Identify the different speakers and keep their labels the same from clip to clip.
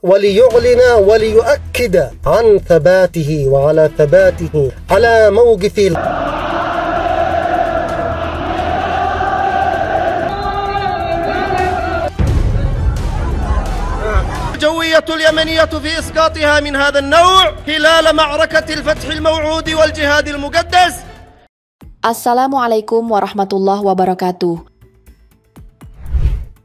Speaker 1: وليعلن وليؤكد عن ثباته وعلى ثباته على موقفه. الجوية اليمنية في إسقاطها من هذا النوع خلال معركة الفتح الموعود والجهاد المقدس.
Speaker 2: Assalamualaikum warahmatullahi wabarakatuh.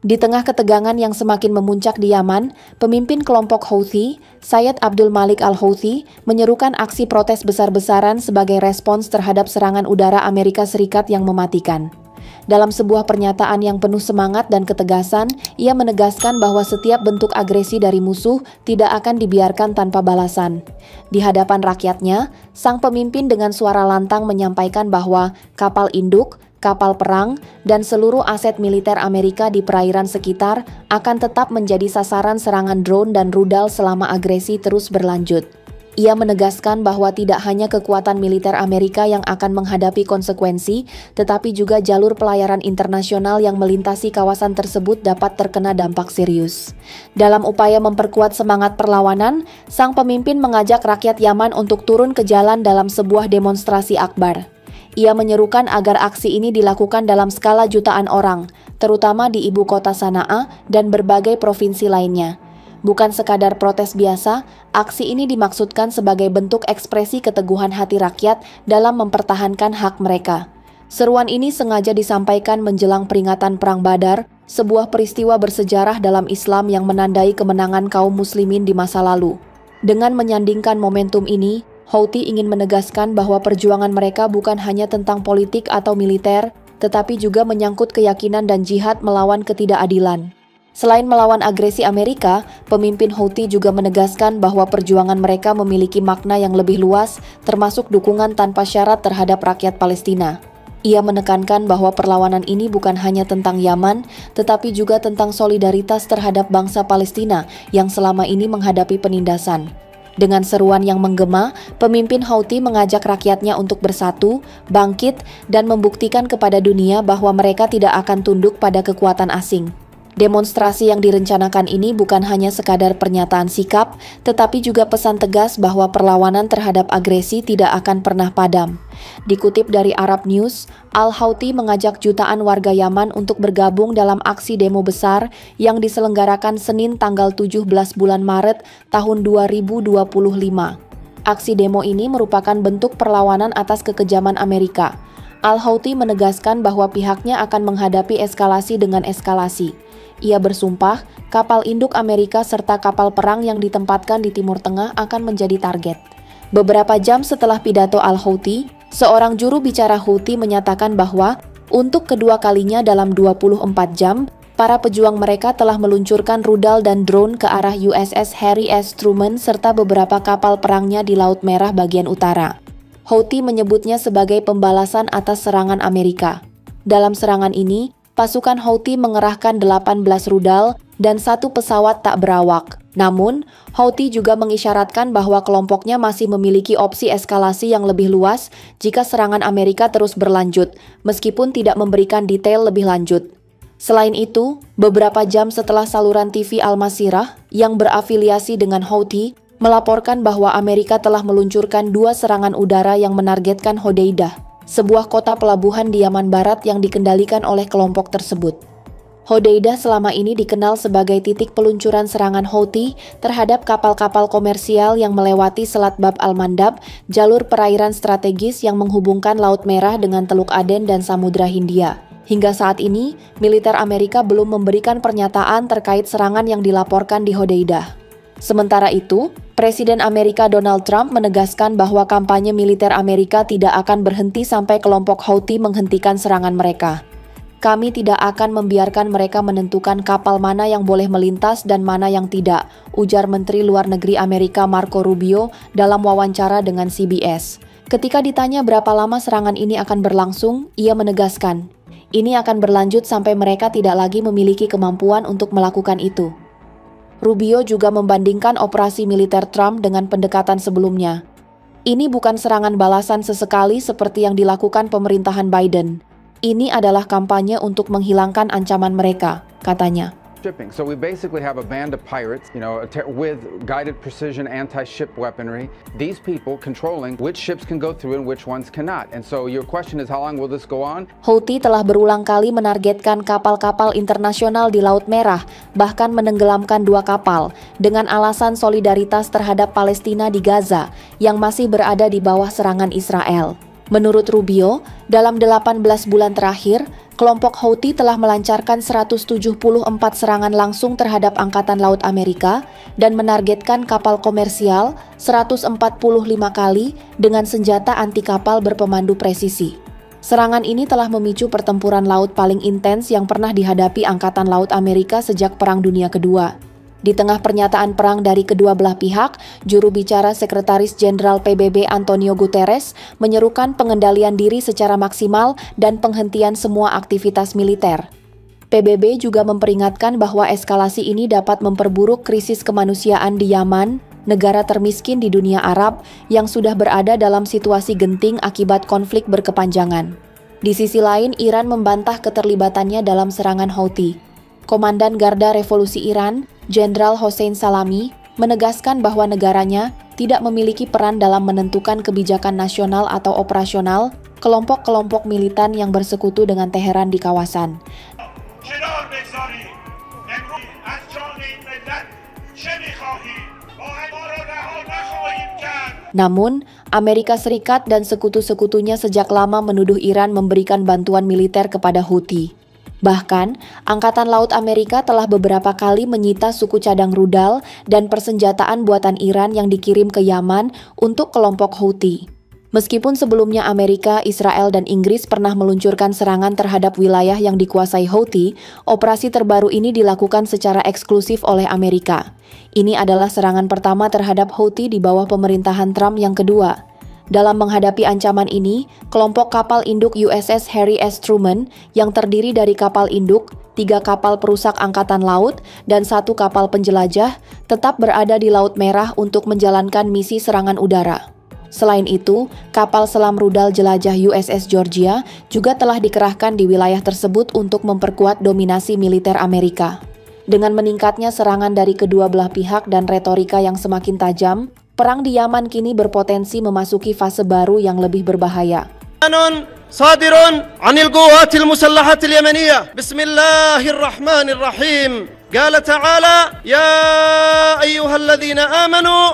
Speaker 2: Di tengah ketegangan yang semakin memuncak di Yaman, pemimpin kelompok Houthi, Sayyid Abdul Malik al-Houthi, menyerukan aksi protes besar-besaran sebagai respons terhadap serangan udara Amerika Serikat yang mematikan. Dalam sebuah pernyataan yang penuh semangat dan ketegasan, ia menegaskan bahwa setiap bentuk agresi dari musuh tidak akan dibiarkan tanpa balasan. Di hadapan rakyatnya, sang pemimpin dengan suara lantang menyampaikan bahwa kapal induk, kapal perang, dan seluruh aset militer Amerika di perairan sekitar akan tetap menjadi sasaran serangan drone dan rudal selama agresi terus berlanjut. Ia menegaskan bahwa tidak hanya kekuatan militer Amerika yang akan menghadapi konsekuensi, tetapi juga jalur pelayaran internasional yang melintasi kawasan tersebut dapat terkena dampak serius. Dalam upaya memperkuat semangat perlawanan, sang pemimpin mengajak rakyat Yaman untuk turun ke jalan dalam sebuah demonstrasi akbar. Ia menyerukan agar aksi ini dilakukan dalam skala jutaan orang, terutama di ibu kota Sanaa dan berbagai provinsi lainnya. Bukan sekadar protes biasa, aksi ini dimaksudkan sebagai bentuk ekspresi keteguhan hati rakyat dalam mempertahankan hak mereka. Seruan ini sengaja disampaikan menjelang peringatan Perang Badar, sebuah peristiwa bersejarah dalam Islam yang menandai kemenangan kaum muslimin di masa lalu. Dengan menyandingkan momentum ini, Houthi ingin menegaskan bahwa perjuangan mereka bukan hanya tentang politik atau militer, tetapi juga menyangkut keyakinan dan jihad melawan ketidakadilan. Selain melawan agresi Amerika, pemimpin Houthi juga menegaskan bahwa perjuangan mereka memiliki makna yang lebih luas, termasuk dukungan tanpa syarat terhadap rakyat Palestina. Ia menekankan bahwa perlawanan ini bukan hanya tentang Yaman, tetapi juga tentang solidaritas terhadap bangsa Palestina yang selama ini menghadapi penindasan. Dengan seruan yang menggema, pemimpin Houthi mengajak rakyatnya untuk bersatu, bangkit, dan membuktikan kepada dunia bahwa mereka tidak akan tunduk pada kekuatan asing. Demonstrasi yang direncanakan ini bukan hanya sekadar pernyataan sikap, tetapi juga pesan tegas bahwa perlawanan terhadap agresi tidak akan pernah padam. Dikutip dari Arab News, Al-Houthi mengajak jutaan warga Yaman untuk bergabung dalam aksi demo besar yang diselenggarakan Senin tanggal 17 bulan Maret tahun 2025. Aksi demo ini merupakan bentuk perlawanan atas kekejaman Amerika. Al-Houthi menegaskan bahwa pihaknya akan menghadapi eskalasi dengan eskalasi. Ia bersumpah, kapal induk Amerika serta kapal perang yang ditempatkan di Timur Tengah akan menjadi target. Beberapa jam setelah pidato Al-Houthi, seorang juru bicara Houthi menyatakan bahwa untuk kedua kalinya dalam 24 jam, para pejuang mereka telah meluncurkan rudal dan drone ke arah USS Harry S. Truman serta beberapa kapal perangnya di Laut Merah bagian utara. Houthi menyebutnya sebagai pembalasan atas serangan Amerika. Dalam serangan ini, pasukan Houthi mengerahkan 18 rudal dan 1 pesawat tak berawak. Namun, Houthi juga mengisyaratkan bahwa kelompoknya masih memiliki opsi eskalasi yang lebih luas jika serangan Amerika terus berlanjut, meskipun tidak memberikan detail lebih lanjut. Selain itu, beberapa jam setelah saluran TV Al-Masirah yang berafiliasi dengan Houthi melaporkan bahwa Amerika telah meluncurkan 2 serangan udara yang menargetkan Hodeidah, sebuah kota pelabuhan di Yaman Barat yang dikendalikan oleh kelompok tersebut. Hodeidah selama ini dikenal sebagai titik peluncuran serangan Houthi terhadap kapal-kapal komersial yang melewati Selat Bab al-Mandab, jalur perairan strategis yang menghubungkan Laut Merah dengan Teluk Aden dan Samudra Hindia. Hingga saat ini, militer Amerika belum memberikan pernyataan terkait serangan yang dilaporkan di Hodeidah. Sementara itu, Presiden Amerika Donald Trump menegaskan bahwa kampanye militer Amerika tidak akan berhenti sampai kelompok Houthi menghentikan serangan mereka. Kami tidak akan membiarkan mereka menentukan kapal mana yang boleh melintas dan mana yang tidak, ujar Menteri Luar Negeri Amerika Marco Rubio dalam wawancara dengan CBS. Ketika ditanya berapa lama serangan ini akan berlangsung, ia menegaskan, ini akan berlanjut sampai mereka tidak lagi memiliki kemampuan untuk melakukan itu. Rubio juga membandingkan operasi militer Trump dengan pendekatan sebelumnya. Ini bukan serangan balasan sesekali seperti yang dilakukan pemerintahan Biden. Ini adalah kampanye untuk menghilangkan ancaman mereka, katanya.
Speaker 3: shipping. So we basically have a band of pirates, with guided precision anti-ship weaponry. These people controlling which ships can go through and which ones cannot. And so your question is, how long will this go on?
Speaker 2: Houthi telah berulang kali menargetkan kapal-kapal internasional di Laut Merah, bahkan menenggelamkan 2 kapal, dengan alasan solidaritas terhadap Palestina di Gaza, yang masih berada di bawah serangan Israel. Menurut Rubio, dalam 18 bulan terakhir, kelompok Houthi telah melancarkan 174 serangan langsung terhadap Angkatan Laut Amerika dan menargetkan kapal komersial 145 kali dengan senjata anti kapal berpemandu presisi. Serangan ini telah memicu pertempuran laut paling intens yang pernah dihadapi Angkatan Laut Amerika sejak Perang Dunia Kedua. Di tengah pernyataan perang dari kedua belah pihak, juru bicara Sekretaris Jenderal PBB Antonio Guterres menyerukan pengendalian diri secara maksimal dan penghentian semua aktivitas militer. PBB juga memperingatkan bahwa eskalasi ini dapat memperburuk krisis kemanusiaan di Yaman, negara termiskin di dunia Arab yang sudah berada dalam situasi genting akibat konflik berkepanjangan. Di sisi lain, Iran membantah keterlibatannya dalam serangan Houthi. Komandan Garda Revolusi Iran, Jenderal Hossein Salami, menegaskan bahwa negaranya tidak memiliki peran dalam menentukan kebijakan nasional atau operasional kelompok-kelompok militan yang bersekutu dengan Teheran di kawasan. Namun, Amerika Serikat dan sekutu-sekutunya sejak lama menuduh Iran memberikan bantuan militer kepada Houthi. Bahkan, Angkatan Laut Amerika telah beberapa kali menyita suku cadang rudal dan persenjataan buatan Iran yang dikirim ke Yaman untuk kelompok Houthi. Meskipun sebelumnya Amerika, Israel, dan Inggris pernah meluncurkan serangan terhadap wilayah yang dikuasai Houthi, operasi terbaru ini dilakukan secara eksklusif oleh Amerika. Ini adalah serangan pertama terhadap Houthi di bawah pemerintahan Trump yang kedua. Dalam menghadapi ancaman ini, kelompok kapal induk USS Harry S. Truman yang terdiri dari kapal induk, 3 kapal perusak angkatan laut, dan 1 kapal penjelajah tetap berada di Laut Merah untuk menjalankan misi serangan udara. Selain itu, kapal selam rudal jelajah USS Georgia juga telah dikerahkan di wilayah tersebut untuk memperkuat dominasi militer Amerika. Dengan meningkatnya serangan dari kedua belah pihak dan retorika yang semakin tajam, perang di Yaman kini berpotensi memasuki fase baru yang lebih berbahaya.
Speaker 1: صادر عن القوات المسلحة اليمنية بسم الله الرحمن الرحيم قال تعالى يا أيها الذين آمنوا.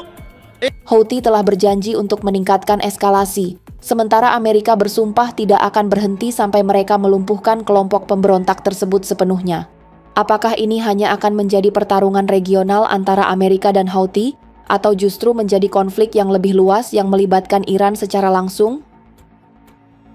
Speaker 2: Houthi telah berjanji untuk meningkatkan eskalasi, sementara Amerika bersumpah tidak akan berhenti sampai mereka melumpuhkan kelompok pemberontak tersebut sepenuhnya. Apakah ini hanya akan menjadi pertarungan regional antara Amerika dan Houthi, atau justru menjadi konflik yang lebih luas yang melibatkan Iran secara langsung?